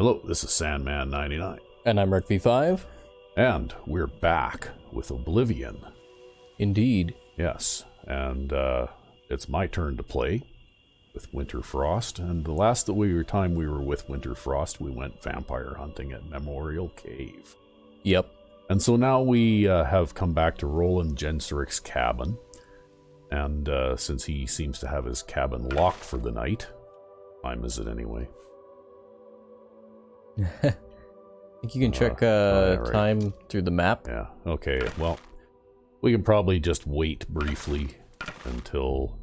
Hello, this is Sandman099. And I'm Recv5. And we're back with Oblivion. Indeed. Yes, and it's my turn to play with Winterfrost. And the last time we were with Winterfrost, we went vampire hunting at Memorial Cave. Yep. And so now we have come back to Roland Jenseric's cabin. And since he seems to have his cabin locked for the night, what time is it anyway? I think you can check right. time through the map. Yeah, okay, well, we can probably just wait briefly until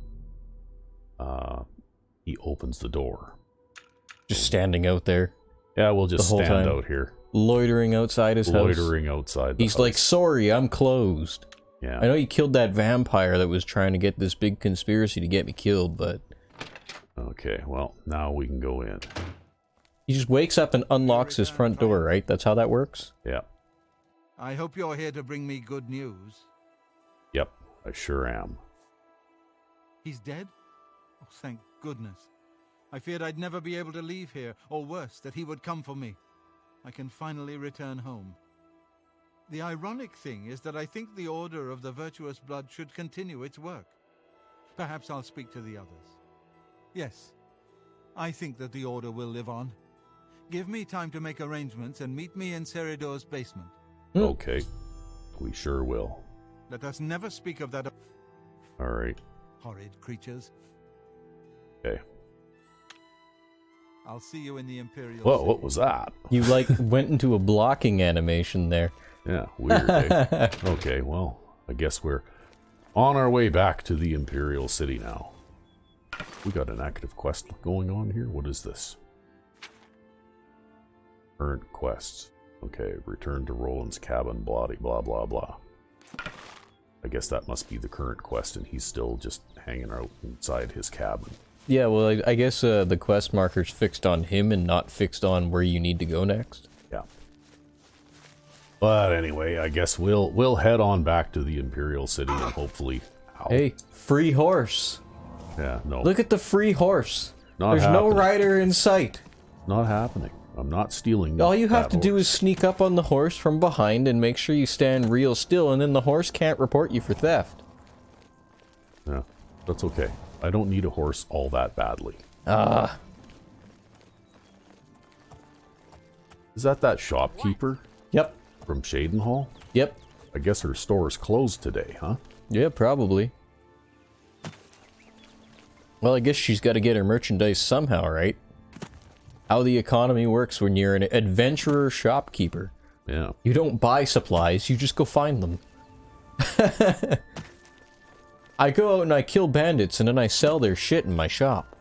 he opens the door. Just standing out there. Yeah, we'll just stand time. out here. Loitering outside his house. Loitering outside the He's house. like, sorry, I'm closed. Yeah. I know you killed that vampire that was trying to get this big conspiracy to get me killed, but... Okay, well, now we can go in. He just wakes up and unlocks his front door, right? That's how that works? Yeah. I hope you're here to bring me good news. Yep, I sure am. He's dead? Oh, thank goodness. I feared I'd never be able to leave here, or worse, that he would come for me. I can finally return home. The ironic thing is that I think the Order of the Virtuous Blood should continue its work. Perhaps I'll speak to the others. Yes, I think that the Order will live on. Give me time to make arrangements and meet me in Seridor's basement. Okay, we sure will. Let us never speak of that. Alright. Horrid creatures. Okay. I'll see you in the Imperial Whoa, City. what was that? You, like, went into a blocking animation there. Yeah, weird, eh? Okay, well, I guess we're on our way back to the Imperial City now. We got an active quest going on here? What is this? Current quests. Okay, return to Roland's cabin, blah, blah, blah, blah. I guess that must be the current quest, and he's still just hanging out inside his cabin. Yeah, well, I guess the quest marker's fixed on him and not fixed on where you need to go next. Yeah. But anyway, I guess we'll head on back to the Imperial City and hopefully... Ow. Hey, free horse. Yeah, no. Look at the free horse. Not There's happening. no rider in sight. Not happening. I'm not stealing. All you have that to do horse. is sneak up on the horse from behind and make sure you stand real still, and then the horse can't report you for theft. Yeah, that's okay. I don't need a horse all that badly. Is that shopkeeper Yep. from Shadenhall? Yep. I guess her store's closed today, huh? Yeah, probably. Well, I guess she's got to get her merchandise somehow, right? How the economy works when you're an adventurer shopkeeper. Yeah. You don't buy supplies, you just go find them. I go out and I kill bandits and then I sell their shit in my shop.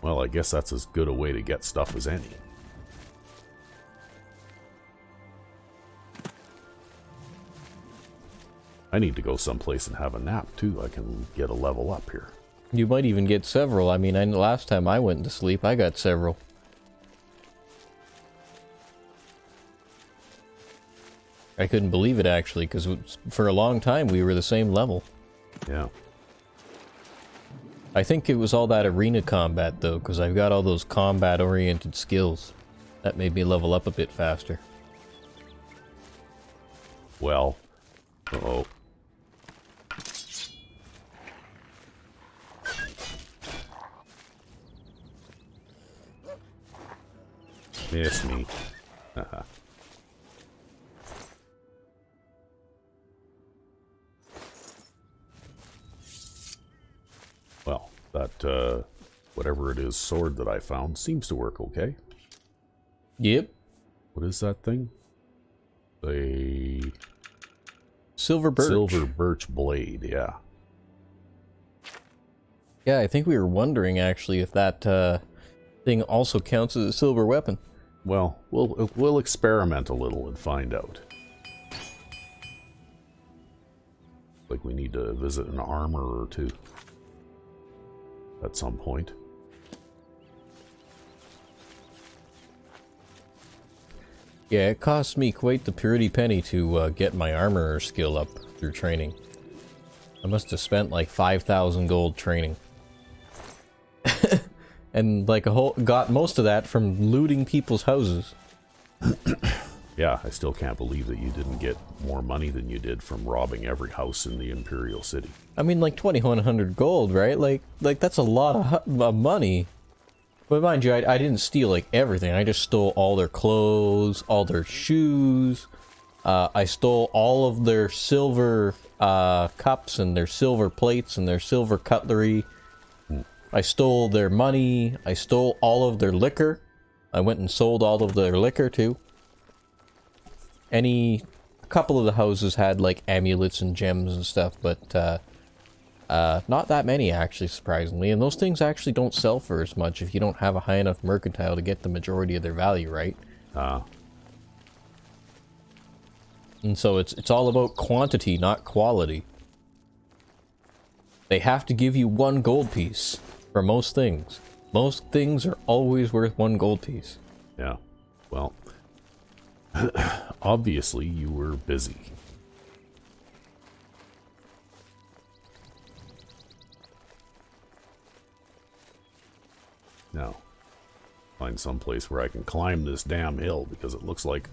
Well, I guess that's as good a way to get stuff as any. I need to go someplace and have a nap, too. I can get a level up here. You might even get several. I mean, last time I went to sleep, I got several. I couldn't believe it, actually, because for a long time we were the same level. Yeah. I think it was all that arena combat, though, because I've got all those combat-oriented skills. That made me level up a bit faster. Well. Uh-oh. Miss me. Haha. Well, that, whatever it is, sword that I found seems to work okay. Yep. What is that thing? A... Silver birch. Silver birch blade, yeah. Yeah, I think we were wondering, actually, if that, thing also counts as a silver weapon. Well, we'll experiment a little and find out. Like we need to visit an armorer or two. At some point. Yeah, it cost me quite the purity penny to get my armorer skill up through training. I must have spent like 5,000 gold training. And like got most of that from looting people's houses. Yeah, I still can't believe that you didn't get more money than you did from robbing every house in the Imperial City. I mean, like 2,100 gold, right? Like that's a lot of money. But mind you, I didn't steal like everything. I just stole all their clothes, all their shoes. I stole all of their silver cups and their silver plates and their silver cutlery. I stole their money. I stole all of their liquor. I went and sold all of their liquor too. A couple of the houses had like amulets and gems and stuff, but not that many actually, surprisingly. And those things actually don't sell for as much if you don't have a high enough mercantile to get the majority of their value, right? And so it's all about quantity, not quality. They have to give you 1 gold piece for most things. Most things are always worth 1 gold piece. Yeah, well, obviously you were busy. Now, find some place where I can climb this damn hill, because it looks like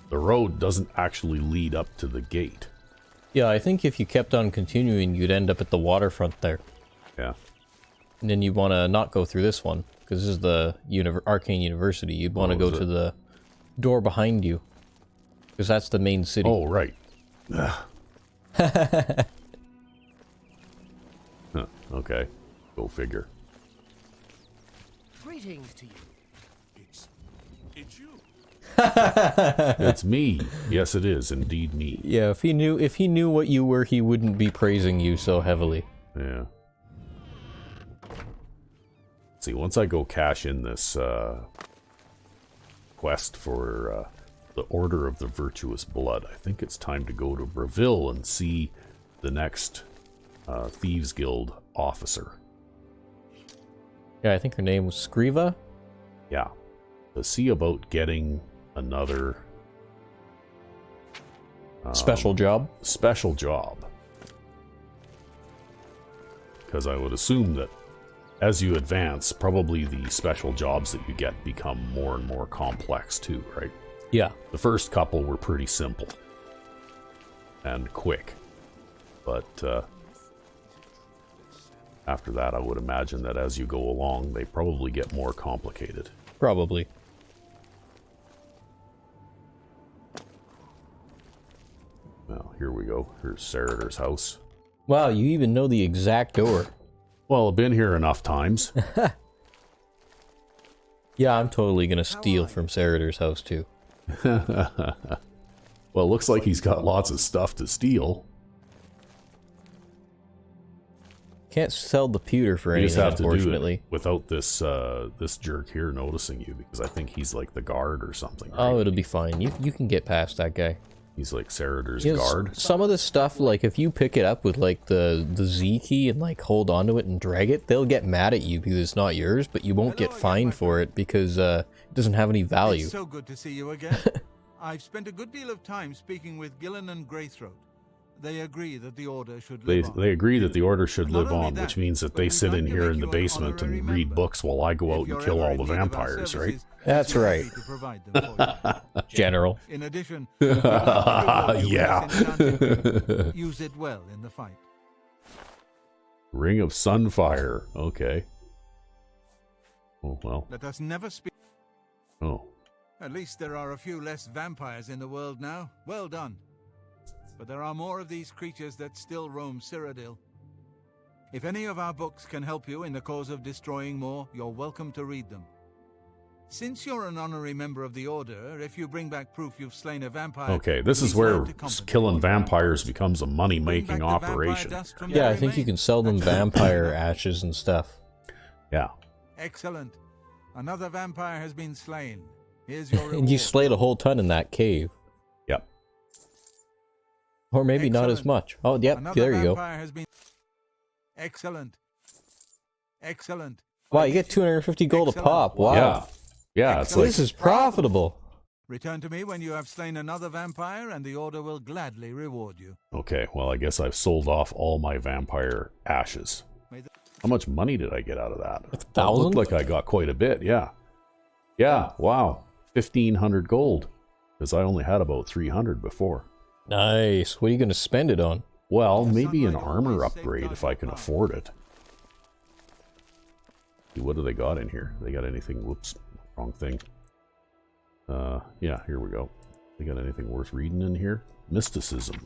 the road doesn't actually lead up to the gate. Yeah, I think if you kept on continuing, you'd end up at the waterfront there. Yeah. And then you'd want to not go through this one, because this is the Arcane University. You'd want to go to the door behind you, because that's the main city. Oh, right. Huh, okay. Go figure. Greetings to you. It's you. It's me. Yes, it is indeed me. Yeah, if he knew what you were, he wouldn't be praising you so heavily. Yeah. See, once I go cash in this quest for the Order of the Virtuous Blood, I think it's time to go to Bravil and see the next Thieves Guild officer. Yeah, I think her name was Skriva. Yeah. To see about getting another Special job. Special job. Because I would assume that as you advance, probably the special jobs that you get become more and more complex too, right? Yeah. The first couple were pretty simple and quick, but after that I would imagine that as you go along, they probably get more complicated. Probably. Well, here we go. Here's Saradar's house. Wow, you even know the exact door. Well, I've been here enough times. Yeah, I'm totally gonna steal from Saradar's house too. Well, it looks like he's got lots of stuff to steal. Can't sell the pewter for You just anything, have to do unfortunately. it without this this jerk here noticing you, because I think he's like the guard or something. Right? Oh, it'll be fine. You can get past that guy. He's like Saradar's Yes, guard. some of the stuff, like if you pick it up with like the Z key and like hold onto it and drag it, they'll get mad at you because it's not yours, but you won't get fined for it because it doesn't have any value. It's so good to see you again. I've spent a good deal of time speaking with Gillen and Greythroat. They agree that the Order should live on. They agree that the Order should Not live only on, that, which means that but they we'd sit like in to here make in the you an basement honorary and read member. books while I go out If and you're kill ever all in the need of our vampires, right? services, That's feel right. free to provide them for you. General. In addition, Yeah. use it well in the fight. Ring of Sunfire. Okay. Oh, well. Let us never speak. Oh. At least there are a few less vampires in the world now. Well done. But there are more of these creatures that still roam Cyrodiil. If any of our books can help you in the cause of destroying more, you're welcome to read them. Since you're an honorary member of the Order, if you bring back proof you've slain a vampire... Okay, this is please where learn to compensate. killing vampires becomes a Bring money-making back the vampire operation. dust from Yeah, your I think you can remains. sell them vampire ashes and stuff. Yeah. Excellent. Another vampire has been slain. Here's your reward. And you slayed a whole ton in that cave. Yep. Or maybe not as Excellent. much. Oh, yep, Another there you go. vampire has been... Excellent. Excellent. Wow, you get 250 gold a Excellent. So wow. Yeah. Yeah, it's So like... this is profitable. Return to me when you have slain another vampire, and the Order will gladly reward you. Okay, well, I guess I've sold off all my vampire ashes. May the- How much money did I get out of that? 1,000? It looked like I got quite a bit, yeah. Yeah, wow. 1,500 gold. Because I only had about 300 before. Nice. What are you going to spend it on? Well, maybe an armor upgrade if I can afford it. See, what do they got in here? They got anything? Whoops, wrong thing. Yeah, here we go. They got anything worth reading in here? Mysticism.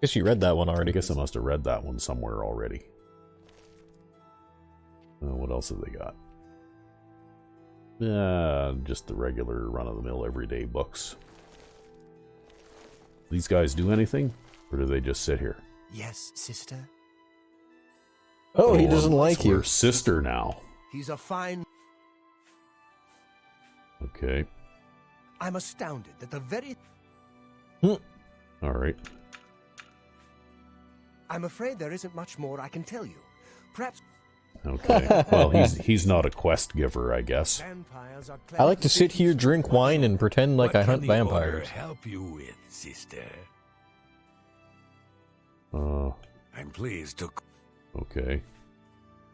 Guess you read that one already. I guess I must have read that one somewhere already. What else have they got? Just the regular run-of-the-mill everyday books. These guys do anything? Or do they just sit here? Yes, sister. Oh, he doesn't like you. We're sister now. He's a fine... Okay. I'm astounded that the very... Alright. I'm afraid there isn't much more I can tell you. Perhaps... Okay. Well, he's not a quest giver, I guess. vampires are I like to sit here, drink wine, and pretend like I hunt vampires. Help you with, sister. I'm pleased to. Okay.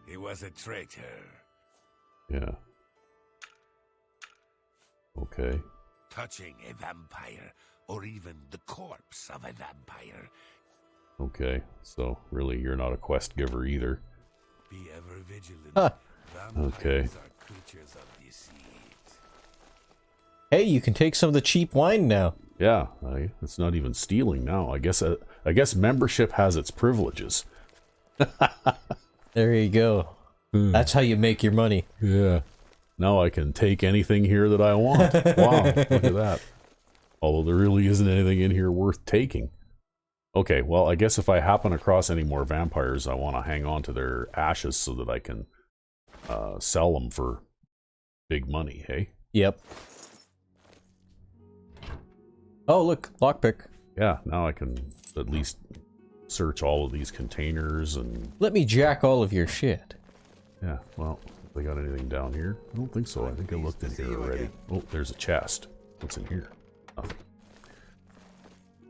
He was a traitor. Yeah. Okay. Touching a vampire, or even the corpse of a vampire. Okay. So, really, you're not a quest giver either. Be ever vigilant. Huh. Vampires Okay. are creatures of deceit. Hey, you can take some of the cheap wine now. Yeah, it's not even stealing now. I guess membership has its privileges. There you go. That's how you make your money. Yeah. Now I can take anything here that I want. Wow, look at that. Although there really isn't anything in here worth taking. Okay, well, I guess if I happen across any more vampires, I want to hang on to their ashes so that I can sell them for big money, hey? Yep. Oh, look, lockpick. Yeah, now I can at least search all of these containers and... Let me jack all of your shit. Yeah, well, if they got anything down here? I don't think so. I think I looked in here already. Oh, there's a chest. What's in here? Nothing.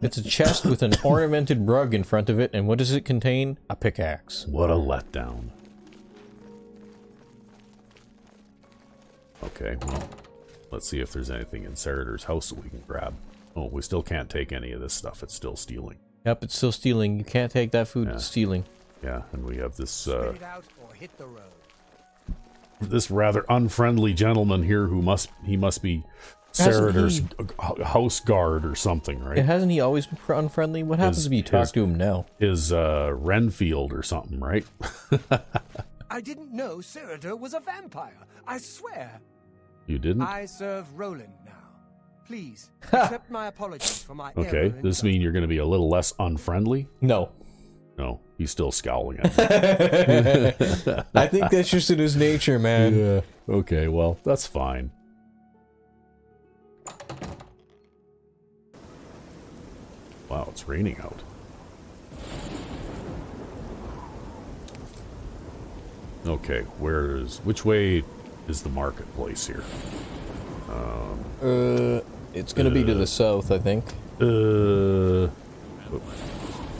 It's a chest with an ornamented rug in front of it, and what does it contain? A pickaxe. What a letdown. Okay, well, let's see if there's anything in Saradar's house that we can grab. Oh, we still can't take any of this stuff. It's still stealing. Yep, it's still stealing. You can't take that food. Yeah. It's stealing. Yeah, and we have this spit it out or hit the road. this rather unfriendly gentleman here who must be Saradar's house guard or something, right? Hasn't he always been unfriendly? What happens if you talk to him now? Is Renfield or something, right? I didn't know Saradar was a vampire. I swear. You didn't? I serve Roland now. Please, accept my apologies for my Okay, error does in this mean you're going to be a little less unfriendly? No. No, he's still scowling at me. I think that's just in his nature, man. Yeah, okay, well, that's fine. Wow, it's raining out. Okay, which way is the marketplace here? It's gonna be to the south, I think.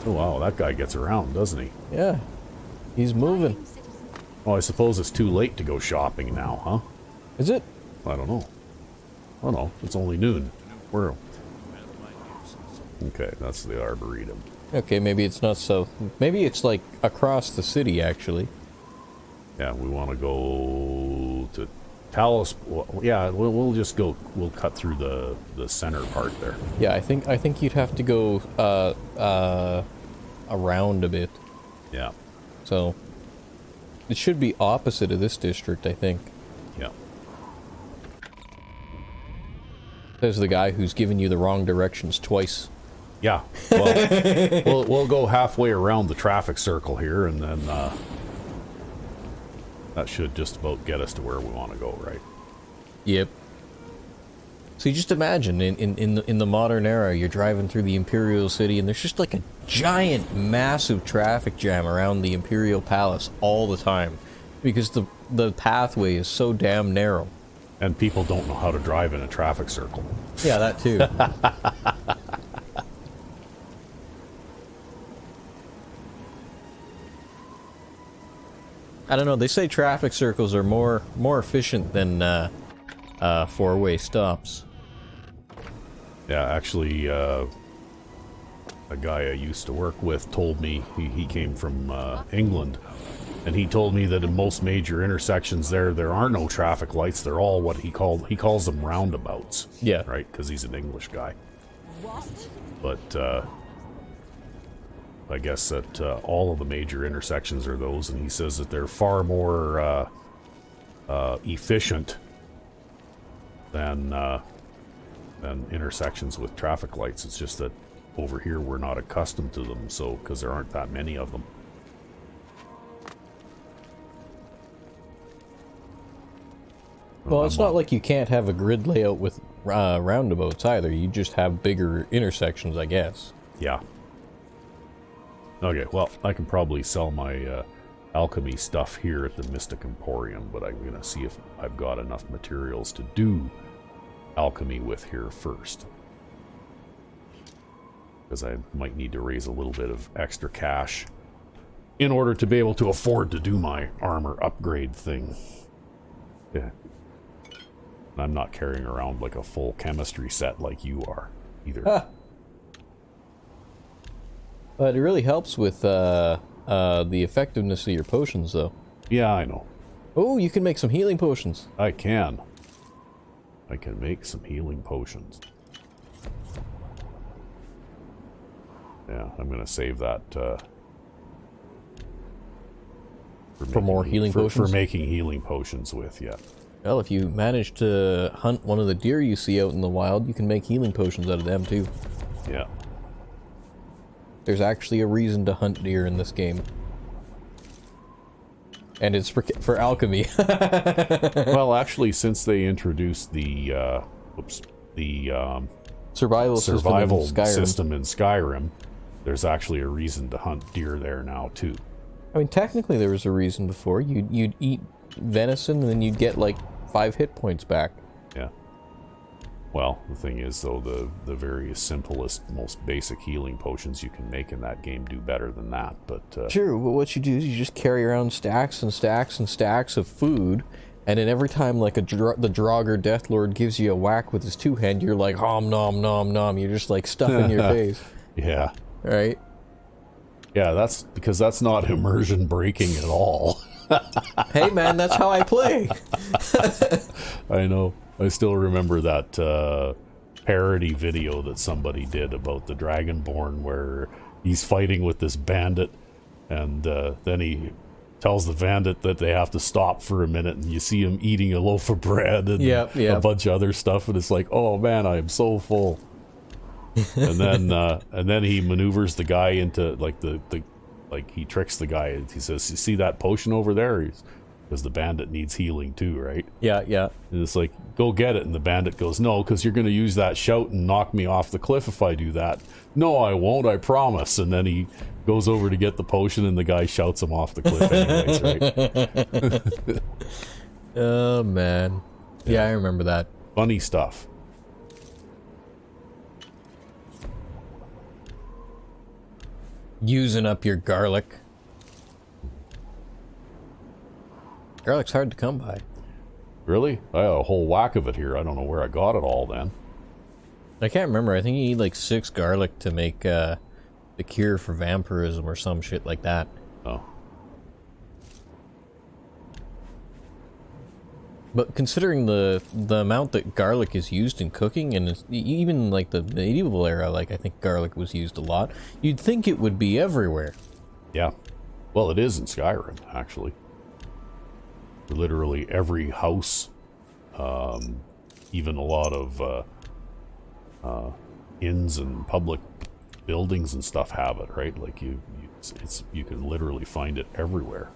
Oh wow, that guy gets around, doesn't he? Yeah. He's moving. Oh, I suppose it's too late to go shopping now, huh? Is it? I don't know. Oh no, it's only noon. Where? Okay, that's the Arboretum. Okay, maybe it's not south. Maybe it's like across the city, actually. Yeah, we want to go to Talos. Well, yeah, we'll just go. We'll cut through the center part there. Yeah, I think you'd have to go around a bit. Yeah, So it should be opposite of this district, I think. yeah. There's the guy who's given you the wrong directions twice. Yeah. Well, we'll go halfway around the traffic circle here, and then that should just about get us to where we want to go, right? Yep. So you just imagine in the modern era, you're driving through the Imperial City, and there's just like a giant, massive traffic jam around the Imperial Palace all the time, because the pathway is so damn narrow. And people don't know how to drive in a traffic circle. Yeah, that too. I don't know, they say traffic circles are more efficient than four-way stops. Yeah, actually, a guy I used to work with told me, he came from England, and he told me that in most major intersections there are no traffic lights. They're all what he calls them roundabouts. Yeah. Right, because he's an English guy. But I guess that all of the major intersections are those, and he says that they're far more efficient than intersections with traffic lights. It's just that over here we're not accustomed to them, so because there aren't that many of them. Well, it's not like you can't have a grid layout with roundabouts either. You just have bigger intersections, I guess. Yeah. Okay, well, I can probably sell my alchemy stuff here at the Mystic Emporium, but I'm gonna see if I've got enough materials to do alchemy with here first. Because I might need to raise a little bit of extra cash in order to be able to afford to do my armor upgrade thing. Yeah. I'm not carrying around like a full chemistry set like you are, either. Huh. But it really helps with the effectiveness of your potions, though. Yeah, I know. Oh, you can make some healing potions. I can make some healing potions. Yeah, I'm gonna save that for more healing potions? For making healing potions with, yeah. Well, if you manage to hunt one of the deer you see out in the wild, you can make healing potions out of them, too. Yeah. There's actually a reason to hunt deer in this game. And it's for alchemy. Well, actually, since they introduced the survival system in Skyrim, there's actually a reason to hunt deer there now, too. I mean, technically there was a reason before. You'd eat venison and then you'd get, like, 5 hit points back. Yeah. Well, the thing is, though, the very simplest, most basic healing potions you can make in that game do better than that, but... Sure, but what you do is you just carry around stacks and stacks and stacks of food, and then every time, like, the Draugr Deathlord gives you a whack with his two-hand, you're like, nom nom nom, you're just, like, stuffing your face. Yeah. Right? Yeah, that's because that's not immersion breaking at all. Hey, man, that's how I play. I know. I still remember that parody video that somebody did about the Dragonborn where he's fighting with this bandit, and then he tells the bandit that they have to stop for a minute, and you see him eating a loaf of bread and a bunch of other stuff, and it's like, oh man, I am so full. and then he maneuvers the guy into like he tricks the guy, and he says, you see that potion over there? Because the bandit needs healing too, right? Yeah, yeah. And it's like, go get it. And the bandit goes, no, because you're going to use that shout and knock me off the cliff if I do that. No, I won't, I promise. And then he goes over to get the potion, and the guy shouts him off the cliff anyways, right? Oh, man. Yeah, I remember that. Funny stuff. Using up your garlic. Garlic's hard to come by. Really? I had a whole whack of it here. I don't know where I got it all then. I can't remember. I think you need like 6 garlic to make the cure for vampirism or some shit like that. Oh. But considering the amount that garlic is used in cooking, and it's, even like the medieval era, like I think garlic was used a lot, you'd think it would be everywhere. Yeah. Well, it is in Skyrim, actually. Literally every house, even a lot of inns and public buildings and stuff have it, right? Like you can literally find it everywhere.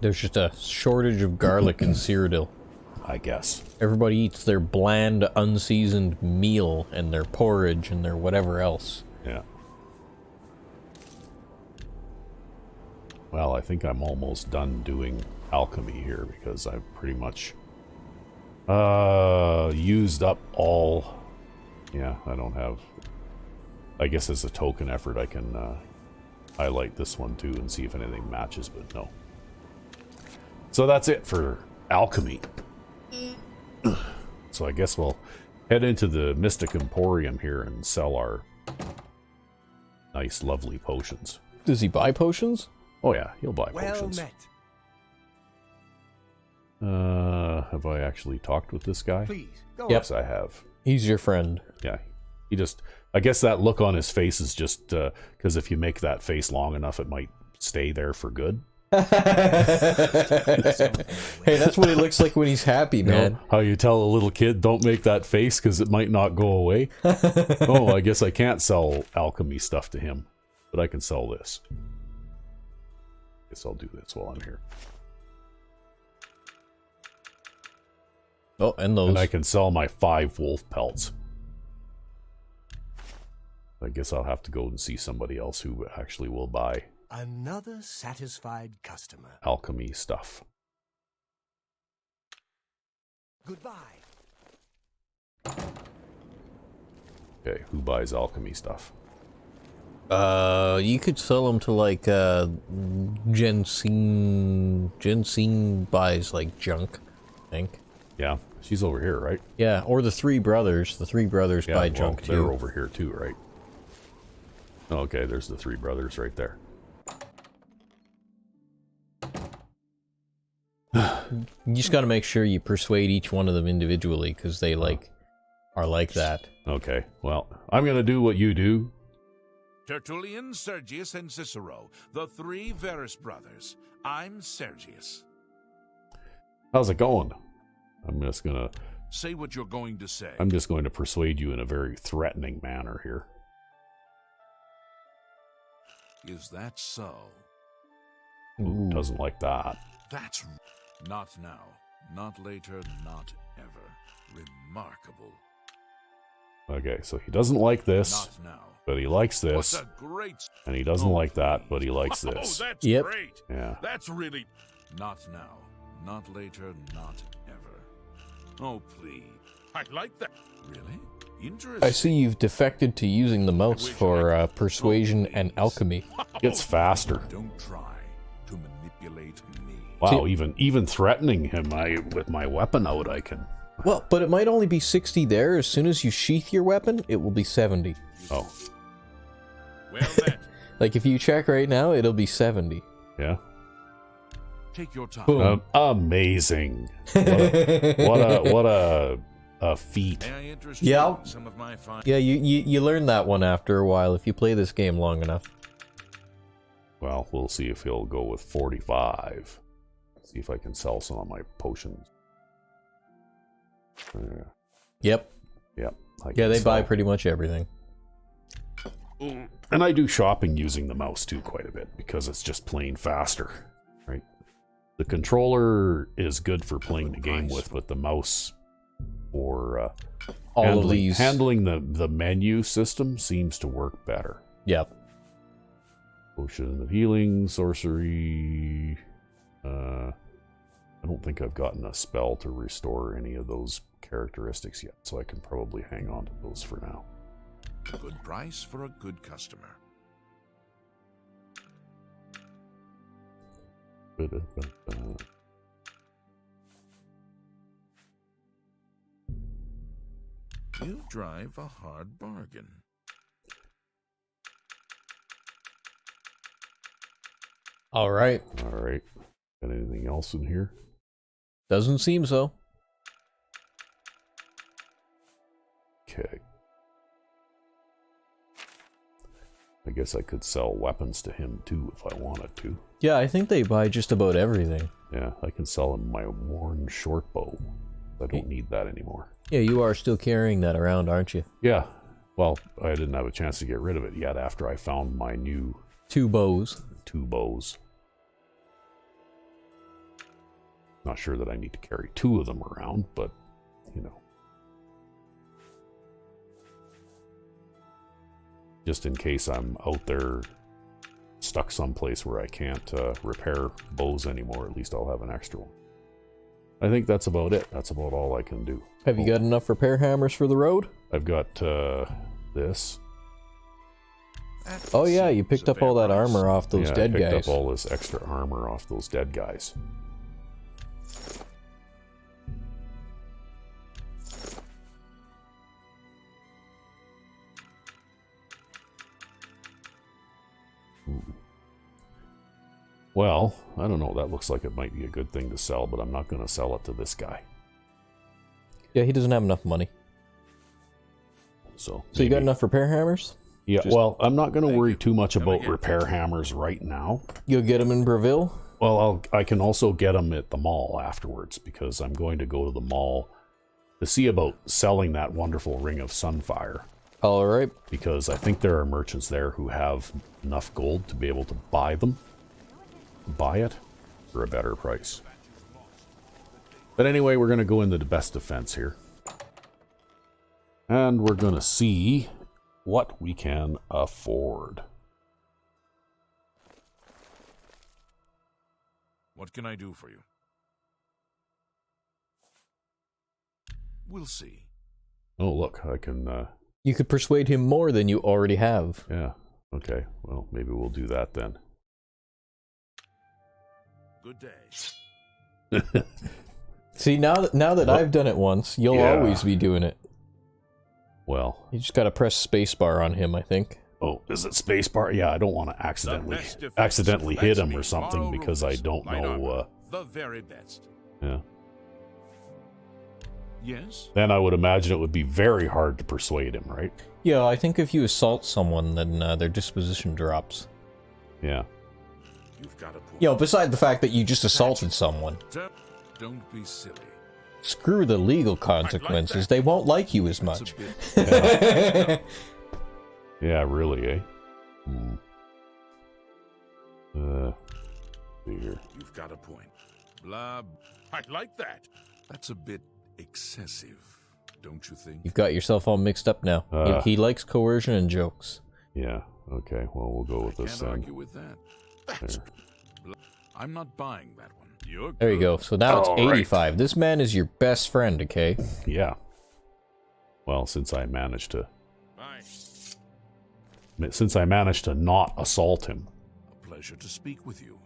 There's just a shortage of garlic in Cyrodiil. I guess. Everybody eats their bland, unseasoned meal and their porridge and their whatever else. Yeah. Well, I think I'm almost done doing alchemy here because I've pretty much used up all... Yeah, I don't have... I guess as a token effort I can highlight this one too and see if anything matches, but no. So that's it for alchemy. So I guess we'll head into the Mystic Emporium here and sell our nice, lovely potions. Does he buy potions? Oh yeah, he'll buy Well potions. met. Have I actually talked with this guy? Please, go Yep. Yes, I have. He's your friend. Yeah, he just... I guess that look on his face is just because if you make that face long enough, it might stay there for good. Hey, that's what he looks like when he's happy, You know, man. how you tell a little kid, don't make that face because it might not go away. Oh, I guess I can't sell alchemy stuff to him, but I can sell this. Guess I'll do this while I'm here. Oh, and those. And I can sell my 5 wolf pelts. I guess I'll have to go and see somebody else who actually will buy Another satisfied customer. alchemy stuff. Goodbye. Okay, who buys alchemy stuff? You could sell them to like Jensine. Jensine buys like junk, I think. Yeah, she's over here, right? Yeah, or the three brothers. The three brothers Yeah, buy well, junk they're too. over here too, right? Okay, there's the 3 brothers right there. You just got to make sure you persuade each one of them individually, because they like are like that. Okay, well, I'm gonna do what you do. Tertullian, Sergius, and Cicero, the 3 Verus brothers. I'm Sergius. How's it going? I'm just going to say. to persuade you in a very threatening manner here. Is that so? Who doesn't like that? That's not now, not later, not ever. Remarkable. Okay, so he doesn't like this, Not now. but he likes this, What a great... and he doesn't like that, but he likes Oh, this. that's Yep. great. Yeah. That's really... Not now, not later, not ever. Oh, please. I like that. Really? Interesting. I see you've defected to using the mouse for persuasion and alchemy. Gets faster. Don't try to manipulate me. Wow, even threatening him with my weapon out, I can... Well, but it might only be 60 there. As soon as you sheath your weapon, it will be 70. Oh, Well then, Like if you check right now, it'll be 70. yeah. take your time. Boom. Amazing. What a feat. May I interest Yeah. you in some of my fine... Yeah, you learn that one after a while if you play this game long enough. Well, we'll see if he'll go with 45. See if I can sell some of my potions. Yep. Yep. I Yeah, can they buy sell. pretty much everything. And I do shopping using the mouse too quite a bit because it's just plain faster, right? The controller is good for playing the game with, but the mouse for All of these. handling the menu system seems to work better. Yep. Potion of healing, sorcery. I don't think I've gotten a spell to restore any of those characteristics yet, so I can probably hang on to those for now. Good price for a good customer. You drive a hard bargain. All right. All right. Got anything else in here? Doesn't seem so. Okay. I guess I could sell weapons to him too if I wanted to. Yeah, I think they buy just about everything. Yeah, I can sell him my worn short bow. I don't need that anymore. Yeah, you are still carrying that around, aren't you? Yeah. Well, I didn't have a chance to get rid of it yet after I found my new 2 bows. 2 bows. Not sure that I need to carry 2 of them around, but, you know. Just in case I'm out there stuck someplace where I can't repair bows anymore, at least I'll have an extra one. I think that's about it. That's about all I can do. Have you got enough repair hammers for the road? I've got this. Oh yeah, you picked up all that armor off those Yeah, dead I picked guys. up all this extra armor off those dead guys. Well, I don't know. That looks like it might be a good thing to sell, but I'm not going to sell it to this guy. Yeah, he doesn't have enough money. So you got enough repair hammers? Yeah, Just- well, I'm not going to worry too much about repair hammers right now. You'll get them in Bravil? Well, I can also get them at the mall afterwards, because I'm going to go to the mall to see about selling that wonderful Ring of Sunfire. Alright. Because I think there are merchants there who have enough gold to be able to buy it for a better price. But anyway, we're going to go into the best defense here. And we're going to see what we can afford. What can I do for you? We'll see. Oh, look, I can... You could persuade him more than you already have. yeah, okay. Well, maybe we'll do that then. Good day. See, now that I've done it once, you'll Yeah. always be doing it. Well... You just gotta press spacebar on him, I think. Oh, is it spacebar? Yeah, I don't want to accidentally hit him or something, because I don't know... the very best. yeah. Yes? Then I would imagine it would be very hard to persuade him, right? Yeah, I think if you assault someone, then their disposition drops. Yeah. You've got a point. You know, beside the fact that you just assaulted someone. Don't be silly. Screw the legal consequences, they won't like you as That's much. a bit... Yeah, really, eh? See here. You've got a point. Blah. I like that. That's a bit excessive, don't you think? You've got yourself all mixed up now. He likes coercion and jokes. Yeah, okay, well, we'll go with I this can't then. argue with that. That's I'm not buying that one. You're There you go. So now it's All right. 85. This man is your best friend, okay? Yeah. Well, since I managed to... Bye. Since I managed to not assault him. A pleasure to speak with you.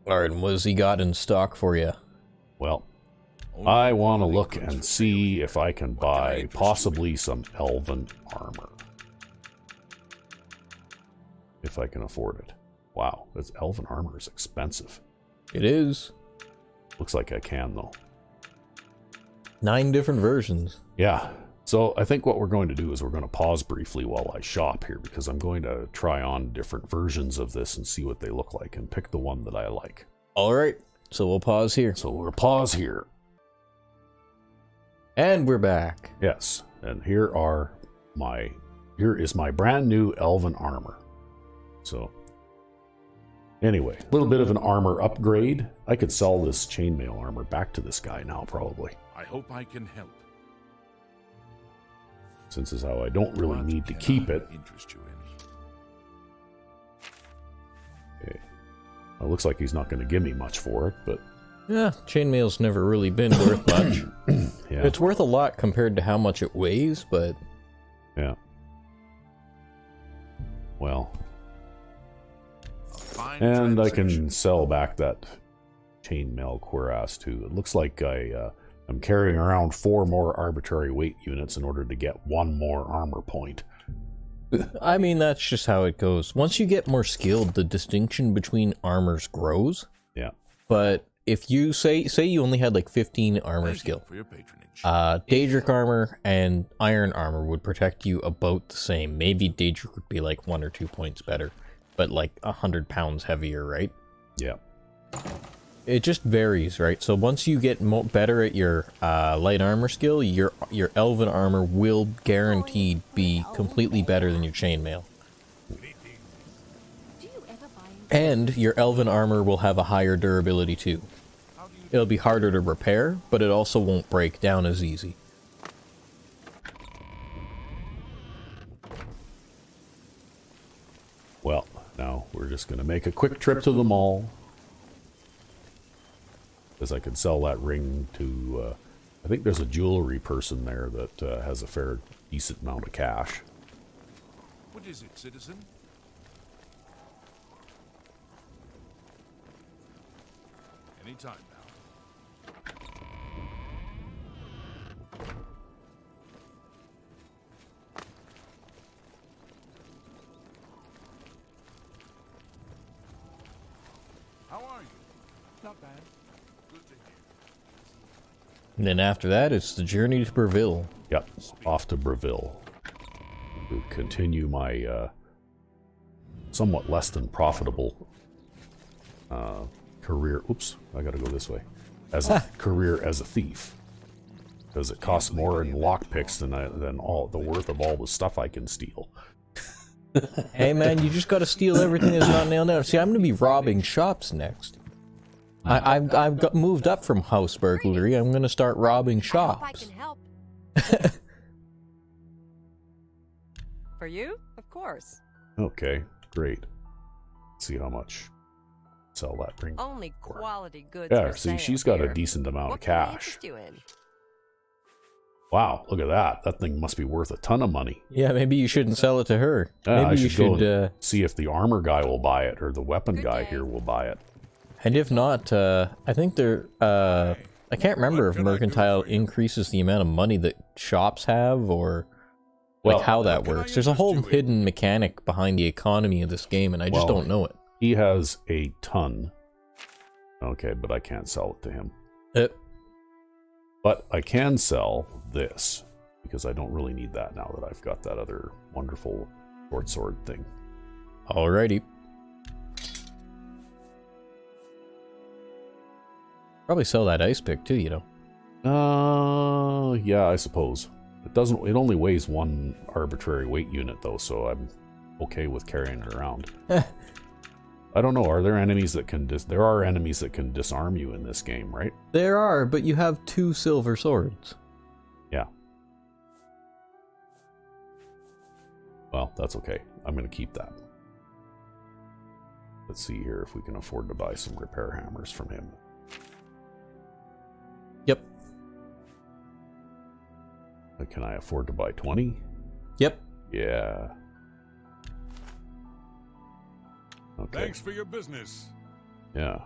Alright, and what has he got in stock for you? Well, Only I want to quality look goods and for see sale. if I can What can I buy interest you possibly in? some elven armor. If I can afford it. Wow, this elven armor is expensive. It is. Looks like I can, though. 9 different versions. Yeah, so I think what we're going to do is we're going to pause briefly while I shop here, because I'm going to try on different versions of this and see what they look like and pick the one that I like. Alright, so we'll pause here. So we'll pause here. And we're back. Yes, and here is my brand new elven armor. So, anyway, a little bit of an armor upgrade. I could sell this chainmail armor back to this guy now, probably. I hope I can help. Since is how I don't really What need to can keep I it. interest you in? Okay. Well, it looks like he's not going to give me much for it, but Yeah, chainmail's never really been worth much. yeah. It's worth a lot compared to how much it weighs, but... Yeah. Well, A fine and I can transaction. sell back that chainmail cuirass too. It looks like I'm carrying around 4 more arbitrary weight units in order to get 1 more armor point. I mean, that's just how it goes. Once you get more skilled, the distinction between armors grows. Yeah. But if you say you only had like 15 armor Thank you skill, for your patronage. Daedric armor and iron armor would protect you about the same. Maybe Daedric would be like 1 or 2 points better, but like 100 pounds heavier, right? Yeah. It just varies, right? So once you get better at your light armor skill, your elven armor will guaranteed be completely better than your chainmail. And your elven armor will have a higher durability too. It'll be harder to repair, but it also won't break down as easy. Well, now we're just going to make a quick trip to the mall. Because I could sell that ring to... I think there's a jewelry person there that has a fair decent amount of cash. What is it, citizen? Any time now. How are you? Not bad. Good to hear. And then after that, it's the journey to Bravil. Yep, off to Bravil. To continue my somewhat less than profitable career. Oops, I gotta go this way. As a career as a thief. Because it costs more in lockpicks than all the worth of all the stuff I can steal. Hey man, you just gotta steal everything that's not nailed down. See, I'm gonna be robbing shops next. I've got moved up from house burglary. I'm gonna start robbing I hope shops. I can help. For you? Of course. Okay, great. Let's see how much sell that ring. Only quality goods Yeah, for see, sale she's got here. a decent amount What of can I cash. interest you in? Wow, look at that. That thing must be worth a ton of money. Yeah, maybe you shouldn't sell it to her. Yeah, Maybe I you should go should. and see if the armor guy will buy it or the weapon Good guy day. here will buy it. And if not, I think they're. I can't remember if Mercantile increases the amount of money that shops have, or like Well, how that can I works. There's a interest whole you in? hidden mechanic behind the economy of this game, and I just Well, don't know it. He has a ton. Okay, but I can't sell it to him. But I can sell this, because I don't really need that now that I've got that other wonderful short sword thing. Alrighty. Probably sell that ice pick too, you know. Yeah, I suppose. It doesn't. It only weighs one arbitrary weight unit though, so I'm okay with carrying it around. I don't know. Are there enemies that can there are enemies that can disarm you in this game, right? There are, but you have 2 silver swords. Yeah. Well, that's okay. I'm going to keep that. Let's see here if we can afford to buy some repair hammers from him. Yep. Can I afford to buy 20? Yep. Yeah. Okay. Thanks for your business. Yeah.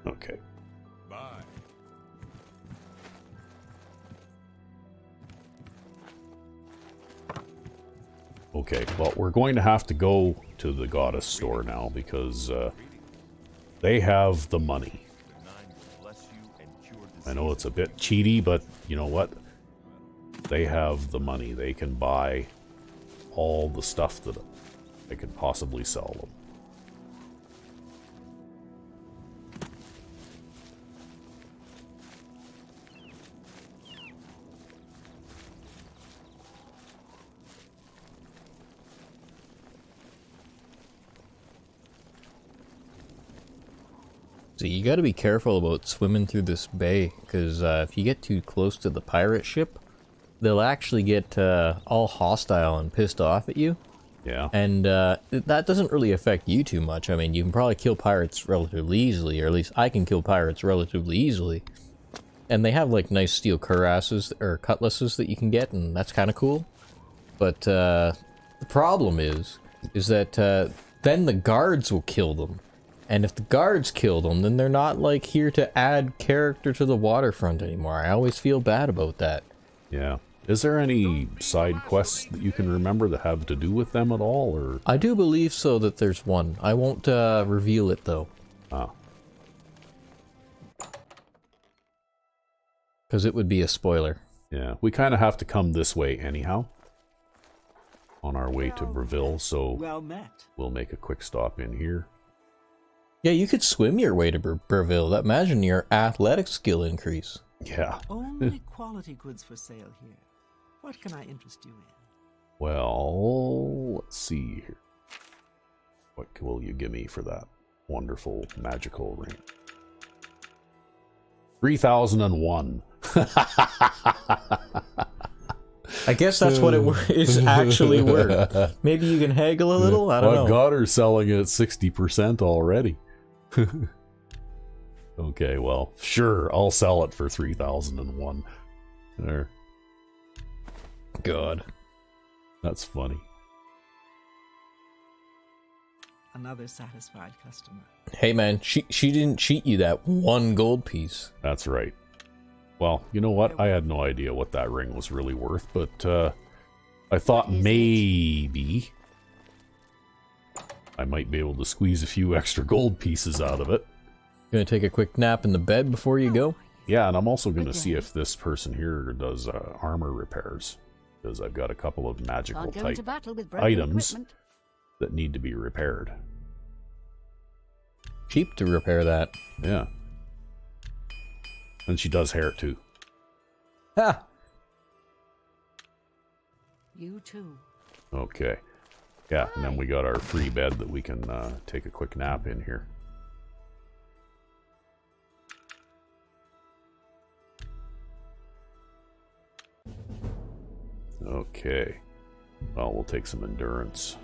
Okay. Bye. Okay, well, we're going to have to go to the goddess store now because they have the money. I know it's a bit cheaty, but you know what? They have the money. They can buy all the stuff that they could possibly sell them. So you gotta be careful about swimming through this bay, because if you get too close to the pirate ship, they'll actually get all hostile and pissed off at you. Yeah. And that doesn't really affect you too much. I mean, you can probably kill pirates relatively easily, or at least I can kill pirates relatively easily. And they have like nice steel cuirasses or cutlasses that you can get, and that's kind of cool. But the problem is that then the guards will kill them. And if the guards kill them, then they're not like here to add character to the waterfront anymore. I always feel bad about that. Yeah. Is there any side quests that you can remember that have to do with them at all, or? I do believe so that there's one. I won't reveal it though. Ah. Because it would be a spoiler. Yeah. We kind of have to come this way anyhow. On our way to Bravil, so Well met. we'll make a quick stop in here. Yeah, you could swim your way to Bravil. Imagine your athletic skill increase. Yeah. Only quality goods for sale here. What can I interest you in? Well, let's see here. What will you give me for that wonderful magical ring? 3,001. I guess that's what it is actually worth. Maybe you can haggle a little? I don't know. I've got her selling it at 60% already. Okay, well, sure, I'll sell it for 3,001. There. God. That's funny. Another satisfied customer. Hey man, she didn't cheat you that 1 gold piece. That's right. Well, you know what? I had no idea what that ring was really worth, but I thought maybe I might be able to squeeze a few extra gold pieces out of it. Gonna take a quick nap in the bed before you go? Yeah, and I'm also going to see if this person here does armor repairs, because I've got a couple of magical type items that need to be repaired. Cheap to repair that. Yeah. And she does hair too. Ha! You too. Okay. Yeah, and then we got our free bed that we can take a quick nap in here. Okay. Well, we'll take some endurance.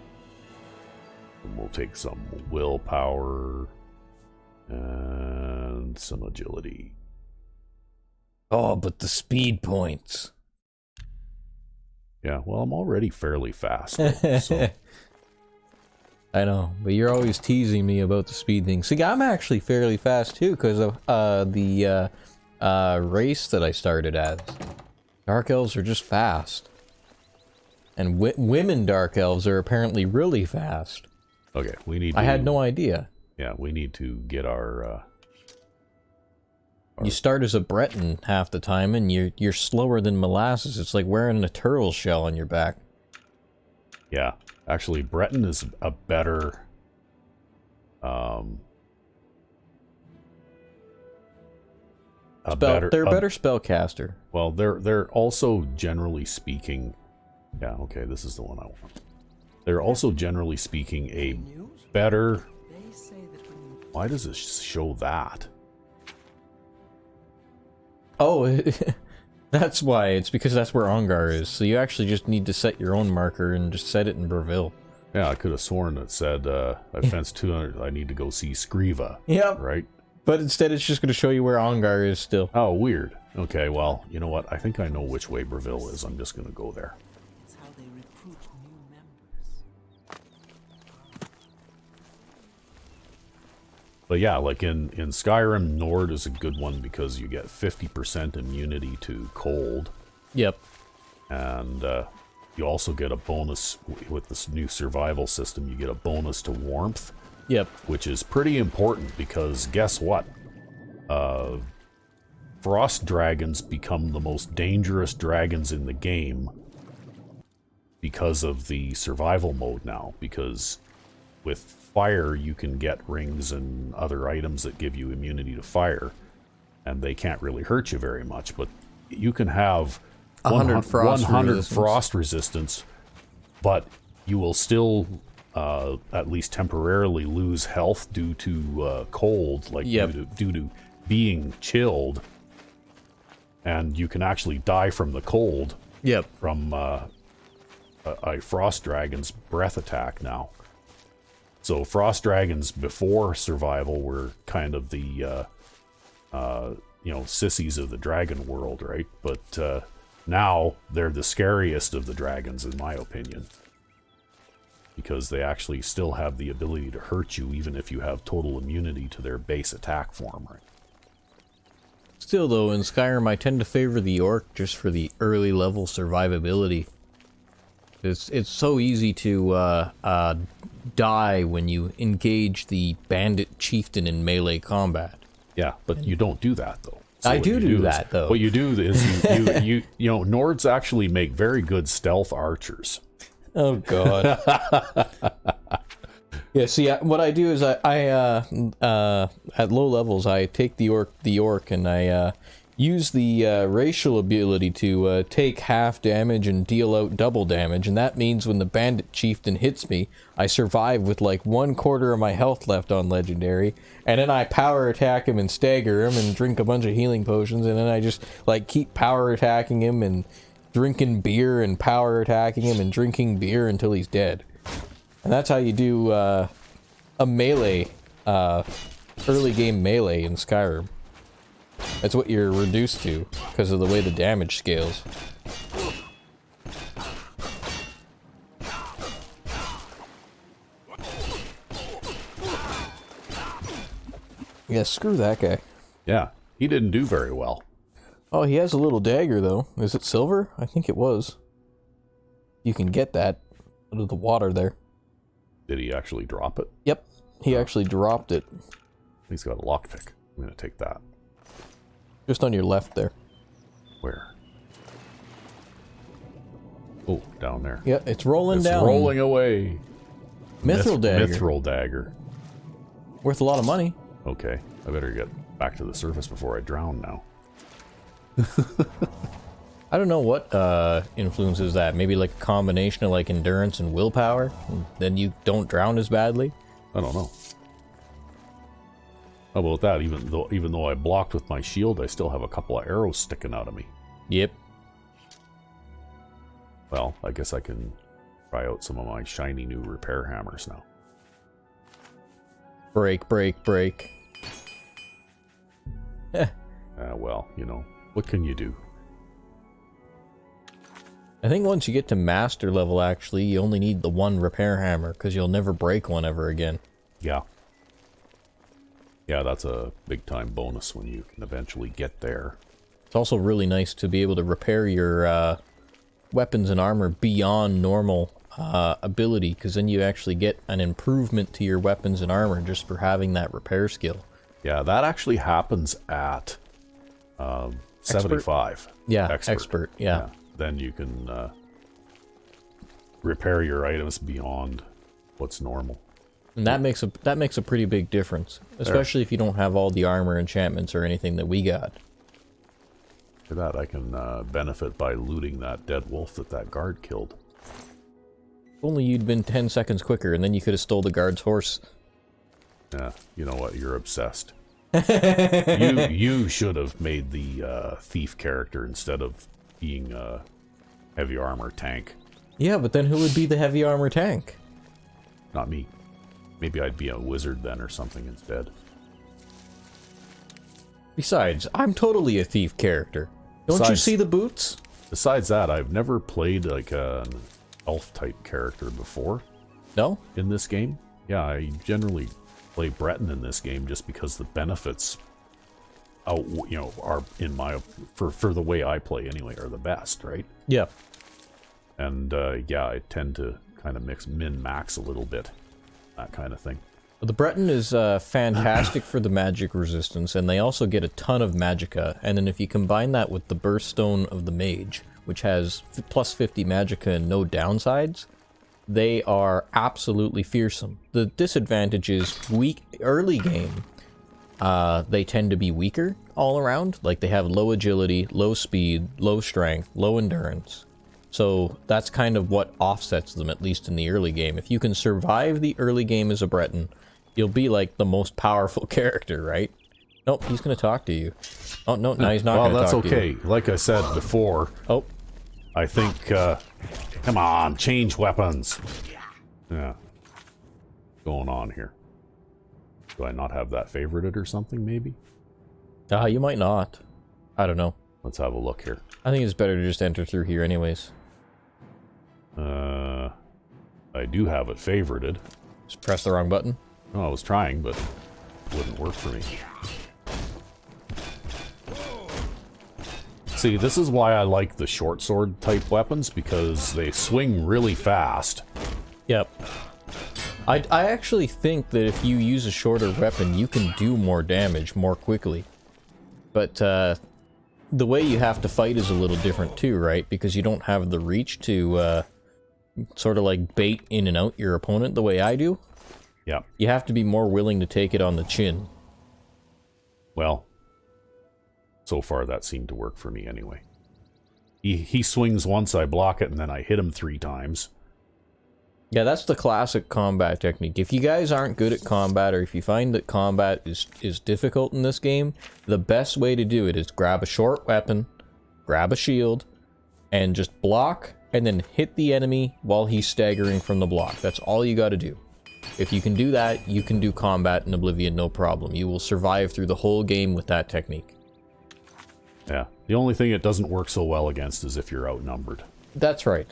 And we'll take some willpower. And some agility. Oh, but the speed points. Yeah, well, I'm already fairly fast, though, so. I know, but you're always teasing me about the speed thing. See, I'm actually fairly fast too, because of the race that I started as. Dark elves are just fast. And women dark elves are apparently really fast. Okay, we need to... I had no idea. Yeah, we need to get our... You start as a Breton half the time, and you're slower than molasses. It's like wearing a turtle shell on your back. Yeah, actually, Breton is a better... they're a better spellcaster. Well, they're also generally speaking... Yeah, okay, this is the one I want. They're also generally speaking a better... Why does it show that? Oh, that's why. It's because that's where Ongar is. So you actually just need to set your own marker and just set it in Bravil. Yeah, I could have sworn it said, I fenced 200, I need to go see Skriva. Yep. Right? But instead it's just going to show you where Ongar is still. Oh, weird. Okay, well, you know what? I think I know which way Bravil is. I'm just going to go there. That's how they recruit new members. But yeah, like in Skyrim, Nord is a good one because you get 50% immunity to cold. Yep. And you also get a bonus with this new survival system. You get a bonus to warmth. Yep. Which is pretty important because guess what? Frost dragons become the most dangerous dragons in the game because of the survival mode now. Because with fire, you can get rings and other items that give you immunity to fire. And they can't really hurt you very much. But you can have 100 frost resistance, but you will still... at least temporarily lose health due to cold, like due to being chilled, and you can actually die from the cold. Yep. From a frost dragon's breath attack now. So frost dragons before survival were kind of the sissies of the dragon world, right? But now they're the scariest of the dragons, in my opinion. Because they actually still have the ability to hurt you even if you have total immunity to their base attack form, right? Still though, in Skyrim I tend to favor the orc just for the early level survivability. It's so easy to die when you engage the bandit chieftain in melee combat. Yeah, but you don't do that though. So I do that though. What you do is you Nords actually make very good stealth archers. Oh god. Yeah, see, what I do is I at low levels I take the orc and I use the racial ability to take half damage and deal out double damage, and that means when the bandit chieftain hits me, I survive with like 1/4 of my health left on legendary, and then I power attack him and stagger him and drink a bunch of healing potions, and then I just like keep power attacking him and drinking beer and power attacking him and drinking beer until he's dead. And that's how you do a melee, early game melee in Skyrim. That's what you're reduced to because of the way the damage scales. Yeah, screw that guy. Yeah, he didn't do very well. Oh, he has a little dagger, though. Is it silver? I think it was. You can get that out of the water there. Did he actually drop it? Yep, he actually dropped it. He's got a lockpick. I'm going to take that. Just on your left there. Where? Oh, down there. Yeah, it's rolling down. It's rolling away. Mithril dagger. Mithril dagger. Worth a lot of money. Okay, I better get back to the surface before I drown now. I don't know what influences that. Maybe like a combination of like endurance and willpower. And then you don't drown as badly. I don't know. How about that? Even though I blocked with my shield, I still have a couple of arrows sticking out of me. Yep. Well, I guess I can try out some of my shiny new repair hammers now. Break, break, break. Well, you know, what can you do? I think once you get to master level, actually, you only need the one repair hammer, because you'll never break one ever again. Yeah. Yeah, that's a big-time bonus when you can eventually get there. It's also really nice to be able to repair your weapons and armor beyond normal ability, because then you actually get an improvement to your weapons and armor just for having that repair skill. Yeah, that actually happens at 75. Yeah, expert, yeah. Then you can repair your items beyond what's normal. And that makes a pretty big difference, especially if you don't have all the armor enchantments or anything that we got. For that, I can benefit by looting that dead wolf that guard killed. If only you'd been 10 seconds quicker, and then you could have stole the guard's horse. Yeah, you know what? You're obsessed. you should have made the thief character instead of being a heavy armor tank. Yeah, but then who would be the heavy armor tank? Not me. Maybe I'd be a wizard then or something instead. Besides, I'm totally a thief character. Don't you see the boots? Besides that, I've never played like an elf-type character before. No? In this game? Yeah, I generally play Breton in this game just because the benefits are in my for the way I play anyway are the best, right? Yeah. And yeah, I tend to kind of min-max a little bit, that kind of thing. The Breton is fantastic for the magic resistance, and they also get a ton of magicka, and then if you combine that with the Birthstone of the Mage, which has plus 50 magicka and no downsides, they are absolutely fearsome. The disadvantage is early game, they tend to be weaker all around. Like, they have low agility, low speed, low strength, low endurance. So that's kind of what offsets them, at least in the early game. If you can survive the early game as a Breton, you'll be like the most powerful character, right? Nope, he's gonna talk to you. Oh, no, he's not gonna talk to you. Well, that's okay. Like I said before, I think, come on, change weapons. Yeah. Going on here. Do I not have that favorited or something, maybe? You might not. I don't know. Let's have a look here. I think it's better to just enter through here anyways. I do have it favorited. Just press the wrong button. No, I was trying, but it wouldn't work for me. See, this is why I like the short sword type weapons, because they swing really fast. Yep. I actually think that if you use a shorter weapon, you can do more damage more quickly. But the way you have to fight is a little different too, right? Because you don't have the reach to sort of like bait in and out your opponent the way I do. Yeah. You have to be more willing to take it on the chin. Well, so far that seemed to work for me anyway. He swings once, I block it, and then I hit him 3 times. Yeah, that's the classic combat technique. If you guys aren't good at combat, or if you find that combat is difficult in this game, the best way to do it is grab a short weapon, grab a shield, and just block, and then hit the enemy while he's staggering from the block. That's all you gotta do. If you can do that, you can do combat in Oblivion no problem. You will survive through the whole game with that technique. Yeah. The only thing it doesn't work so well against is if you're outnumbered. That's right.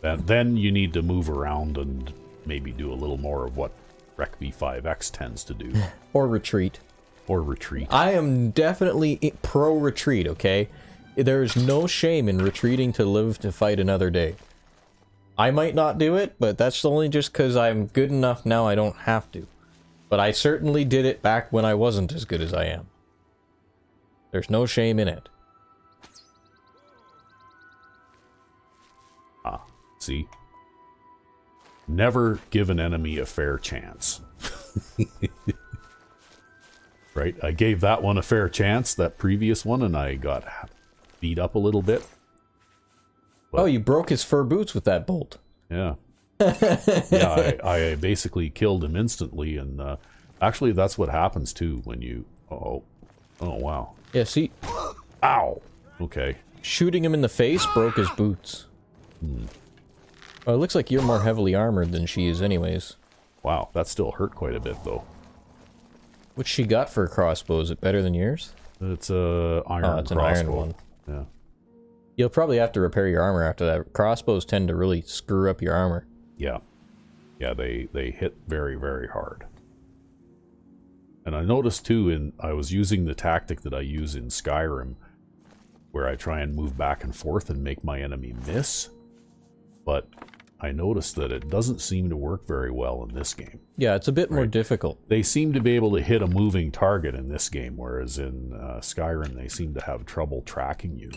Then you need to move around and maybe do a little more of what Recv5x tends to do. Or retreat. Or retreat. I am definitely pro retreat, okay? There's no shame in retreating to live to fight another day. I might not do it, but that's only just because I'm good enough now I don't have to. But I certainly did it back when I wasn't as good as I am. There's no shame in it. Ah, see? Never give an enemy a fair chance. Right? I gave that one a fair chance, that previous one, and I got beat up a little bit. But, oh, you broke his fur boots with that bolt. Yeah. Yeah, I basically killed him instantly, and actually that's what happens too when you... Oh, wow. Yeah, see? Ow! Okay. Shooting him in the face broke his boots. Oh, it looks like you're more heavily armored than she is anyways. Wow, that still hurt quite a bit though. What's she got for a crossbow? Is it better than yours? It's a iron Oh, it's an crossbow. iron one. Yeah. You'll probably have to repair your armor after that. Crossbows tend to really screw up your armor. Yeah. Yeah, they hit very, very hard. And I noticed too, I was using the tactic that I use in Skyrim, where I try and move back and forth and make my enemy miss. But I noticed that it doesn't seem to work very well in this game. Yeah, it's a bit more difficult. They seem to be able to hit a moving target in this game, whereas in Skyrim they seem to have trouble tracking you.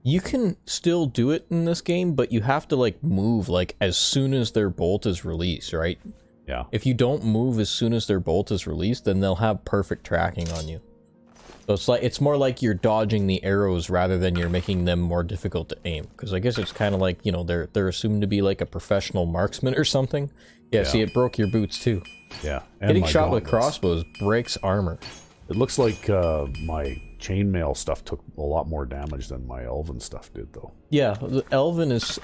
You can still do it in this game, but you have to, like, move, like, as soon as their bolt is released, right? Yeah. If you don't move as soon as their bolt is released, then they'll have perfect tracking on you. So it's more like you're dodging the arrows rather than you're making them more difficult to aim. Because I guess it's kind of like, you know, they're assumed to be like a professional marksman or something. Yeah, see, it broke your boots too. Yeah. And Getting my shot with gauntlets. crossbows breaks armor. It looks like my chainmail stuff took a lot more damage than my elven stuff did, though. Yeah, the elven is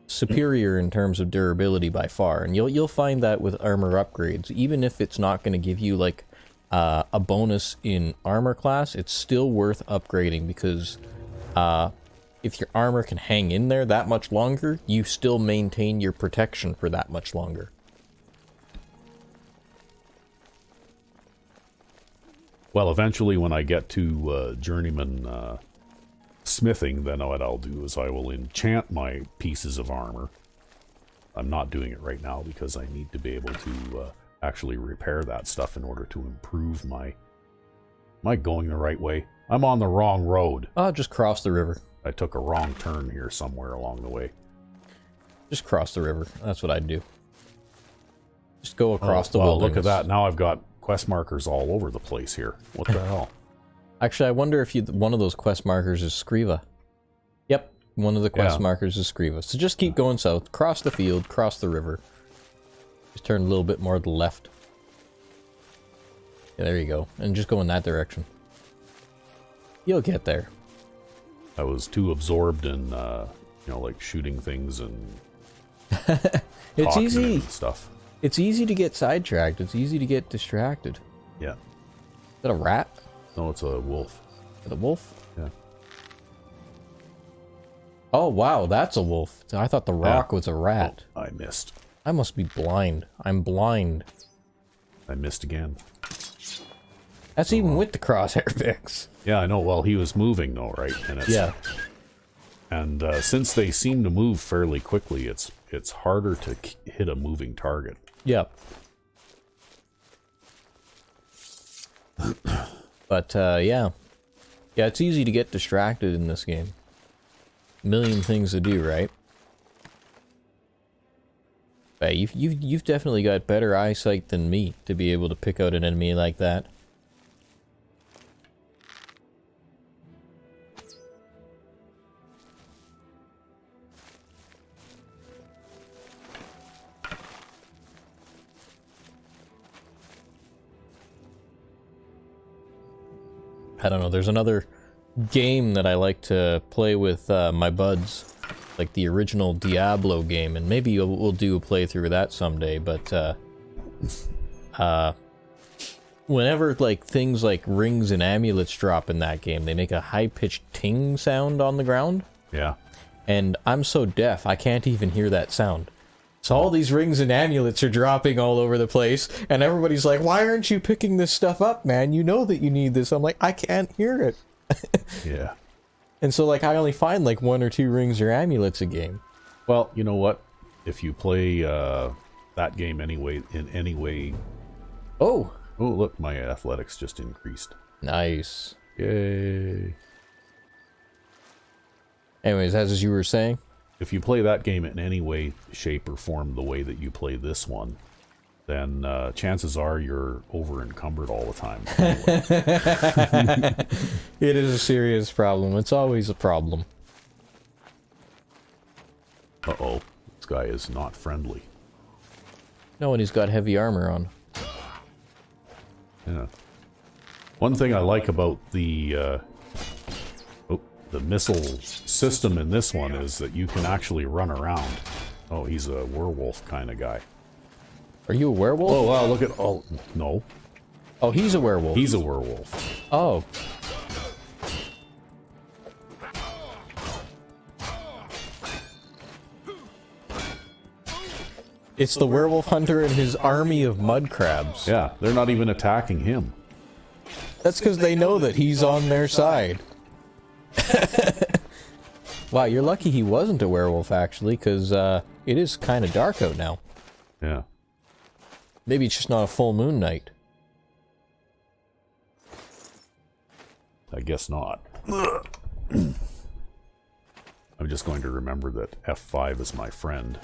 superior in terms of durability by far, and you'll find that with armor upgrades. Even if it's not going to give you like a bonus in armor class, it's still worth upgrading because if your armor can hang in there that much longer, you still maintain your protection for that much longer. Well, eventually when I get to journeyman smithing, then what I'll do is I will enchant my pieces of armor. I'm not doing it right now because I need to be able to actually repair that stuff in order to improve my... Am I going the right way? I'm on the wrong road. Oh, just cross the river. I took a wrong turn here somewhere along the way. Just cross the river. That's what I'd do. Just go across the well, wilderness. look at that. Now I've got quest markers all over the place here. What the hell? Actually, I wonder if one of those quest markers is Skriva. Yep, one of the quest markers is Skriva. So just keep going south, cross the field, cross the river. Just turn a little bit more to the left. Yeah, there you go. And just go in that direction. You'll get there. I was too absorbed in, you know, like shooting things and It's talking easy. and stuff. It's easy to get sidetracked. It's easy to get distracted. Yeah. Is that a rat? No, it's a wolf. The wolf? Yeah. Oh, wow, that's a wolf. I thought the rock was a rat. Oh, I missed. I must be blind. I'm blind. I missed again. That's even with the crosshair fix. Yeah, I know. Well, he was moving though, right? And it's, Yeah. And since they seem to move fairly quickly, it's harder to hit a moving target. Yep. But, yeah. Yeah, it's easy to get distracted in this game. A million things to do, right? But you've definitely got better eyesight than me to be able to pick out an enemy like that. I don't know, there's another game that I like to play with my buds, like the original Diablo game, and maybe we'll do a playthrough of that someday, but whenever like things like rings and amulets drop in that game, they make a high-pitched ting sound on the ground. Yeah. And I'm so deaf, I can't even hear that sound. So all these rings and amulets are dropping all over the place, and everybody's like, why aren't you picking this stuff up, man? You know that you need this. I'm like, I can't hear it. Yeah. And so, like, I only find, like, 1 or 2 rings or amulets a game. Well, you know what? If you play that game anyway, in any way... Oh! Oh, look, my athletics just increased. Nice. Yay. Anyways, as you were saying... If you play that game in any way, shape, or form the way that you play this one, then chances are you're over-encumbered all the time. Anyway. It is a serious problem. It's always a problem. Uh-oh. This guy is not friendly. No, and he's got heavy armor on. Yeah. One thing I like about the missile system in this one is that you can actually run around. Oh, he's a werewolf kind of guy. Are you a werewolf? Oh, wow, look at... Oh, no. Oh, he's a werewolf. He's a werewolf. Oh. It's the werewolf hunter and his army of mud crabs. Yeah, they're not even attacking him. That's because they know that he's on their side. Wow, you're lucky he wasn't a werewolf, actually, because it is kind of dark out now. Yeah. Maybe it's just not a full moon night. I guess not. I'm just going to remember that F5 is my friend.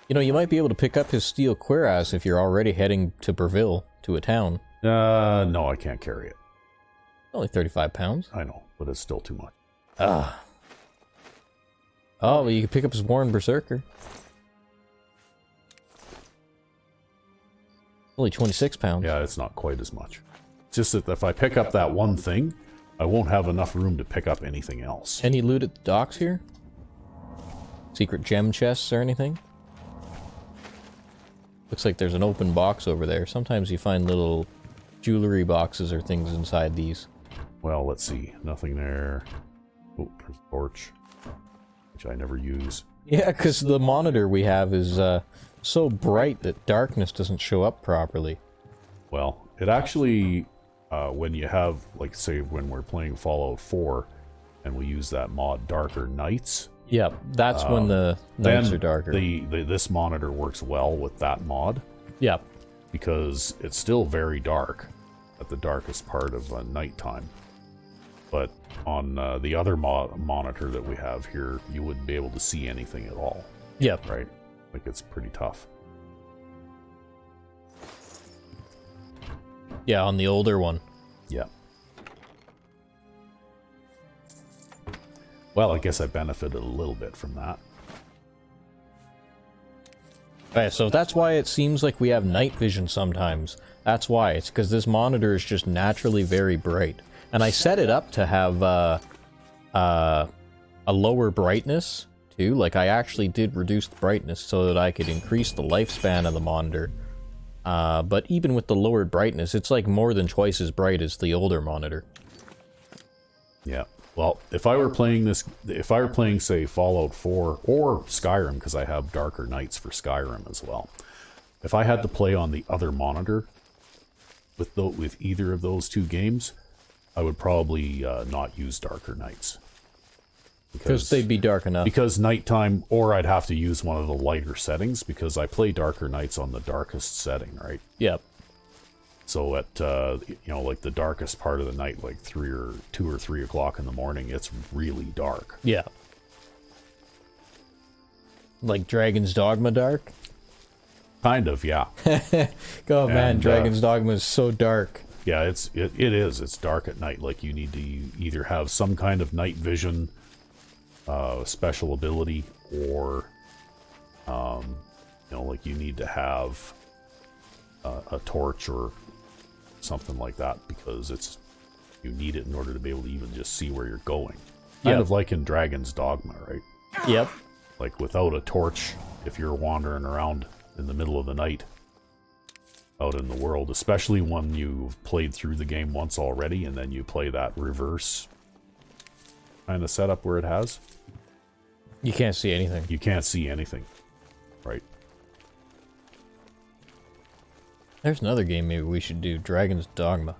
You know, you might be able to pick up his steel cuirass if you're already heading to Bravil, to a town. No, I can't carry it. Only 35 pounds. I know, but it's still too much. Ah. Oh, well, you can pick up his Warren Berserker. Only 26 pounds. Yeah, it's not quite as much. It's just that if I pick up that one thing, I won't have enough room to pick up anything else. Any loot at the docks here? Secret gem chests or anything? Looks like there's an open box over there. Sometimes you find little jewelry boxes or things inside these. Well, let's see. Nothing there. Oh, there's a torch, which I never use. Yeah, because the monitor we have is so bright that darkness doesn't show up properly. Well, it actually, when you have, like, say, when we're playing Fallout 4, and we use that mod Darker Nights. Yep, that's when the nights are darker. This monitor works well with that mod. Yep. Because it's still very dark at the darkest part of nighttime. But on the other monitor that we have here, you wouldn't be able to see anything at all. Yep. Right? Like, it's pretty tough. Yeah, on the older one. Yeah. Well, I guess I benefited a little bit from that. Okay, so that's why it seems like we have night vision sometimes. That's why. It's because this monitor is just naturally very bright. And I set it up to have a lower brightness, too. Like, I actually did reduce the brightness so that I could increase the lifespan of the monitor. But even with the lowered brightness, it's like more than twice as bright as the older monitor. Yeah. Well, if I were playing say Fallout 4 or Skyrim, because I have Darker Nights for Skyrim as well, if I had to play on the other monitor with either of those two games, I would probably not use Darker Nights. Because they'd be dark enough. Because nighttime, or I'd have to use one of the lighter settings, because I play Darker Nights on the darkest setting, right? Yep. So at, like the darkest part of the night, like 2 or 3 o'clock in the morning, it's really dark. Yeah. Like Dragon's Dogma dark? Kind of, yeah. Oh man, Dragon's Dogma is so dark. Yeah, it is. It's dark at night. Like, you need to either have some kind of night vision special ability, or like you need to have a torch or something like that, because you need it in order to be able to even just see where you're going. Kind of like in Dragon's Dogma, right? Yep. Like, without a torch, if you're wandering around in the middle of the night out in the world, especially when you've played through the game once already and then you play that reverse kind of setup where it has, you can't see anything. You can't see anything, right? There's another game maybe we should do. Dragon's Dogma.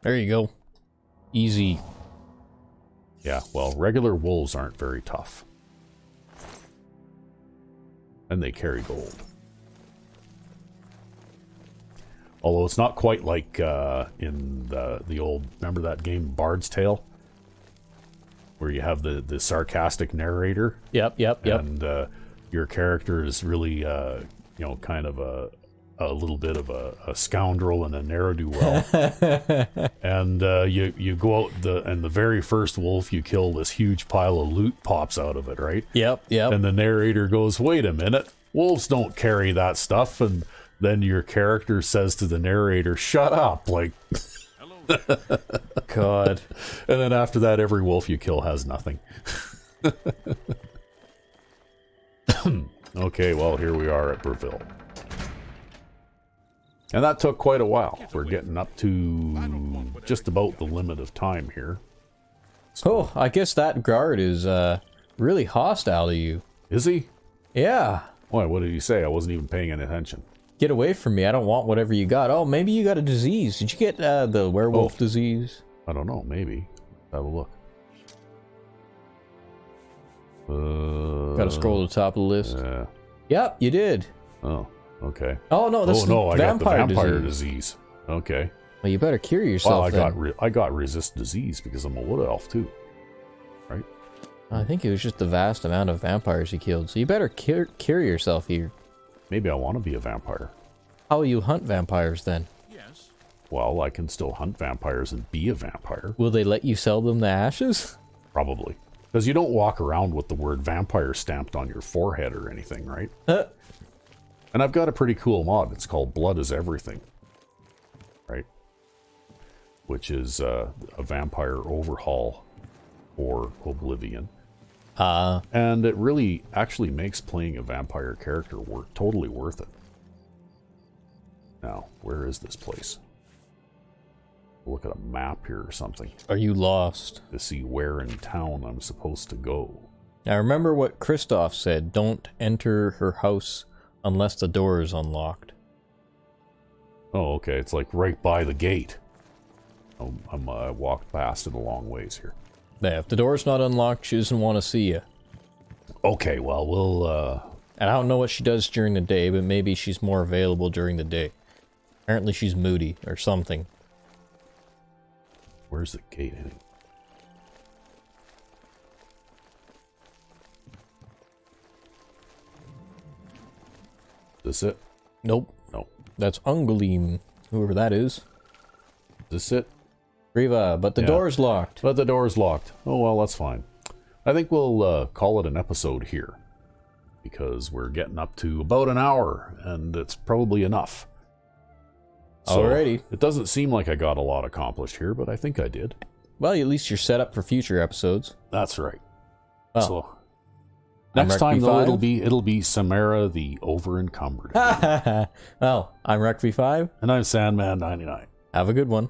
There you go. Easy. Yeah, well, regular wolves aren't very tough. And they carry gold. Although it's not quite like in the old... Remember that game Bard's Tale? Where you have the sarcastic narrator? Yep. And your character is really, you know, kind of a little bit of a scoundrel and a ne'er-do-well. And you go out, and the very first wolf you kill, this huge pile of loot pops out of it, right? Yep. And the narrator goes, wait a minute, wolves don't carry that stuff. And then your character says to the narrator, shut up, like... God. And then after that, every wolf you kill has nothing. Okay, well, here we are at Bravil. And that took quite a while. We're getting up to just about the limit of time here. Oh, I guess that guard is really hostile to you. Is he? Yeah. Why, what did he say? I wasn't even paying any attention. Get away from me. I don't want whatever you got. Oh, maybe you got a disease. Did you get the werewolf disease? I don't know. Maybe. Have a look. Gotta scroll to the top of the list. Yeah. Yep, you did. Oh, okay. Oh, no, that's I got the vampire vampire disease. disease. Okay. Well, you better cure yourself Well, I got resist disease because I'm a wood elf too. Right? I think it was just the vast amount of vampires you killed. So you better cure yourself here. Maybe I want to be a vampire. How will you hunt vampires then? Yes. Well, I can still hunt vampires and be a vampire. Will they let you sell them the ashes? Probably. Because you don't walk around with the word vampire stamped on your forehead or anything, right? And I've got a pretty cool mod. It's called Blood is Everything. Right? Which is a vampire overhaul for Oblivion. And it really actually makes playing a vampire character totally worth it. Now, where is this place? Look at a map here or something Are you lost? to see where in town I'm supposed to go. Now remember what Kristoff said. Don't enter her house unless the door is unlocked. Oh, okay. It's like right by the gate. I walked past it a long ways here. Yeah, if the door's not unlocked, she doesn't want to see you. Okay, well, we'll... And I don't know what she does during the day, but maybe she's more available during the day. Apparently she's moody or something. Where's the gate heading? Is this it? Nope. No. That's Unglim, whoever that is. Is this it? Riva, but the Yeah. door's locked. But the door's locked. Oh, well, that's fine. I think we'll call it an episode here. Because we're getting up to about an hour, and it's probably enough. So, Alrighty. it doesn't seem like I got a lot accomplished here, but I think I did. Well, at least you're set up for future episodes. That's right. Well, So, I'm next time, though, Recv5. it'll be Samara the Over-Encumbered. Well, I'm Recv5. And I'm Sandman099. Have a good one.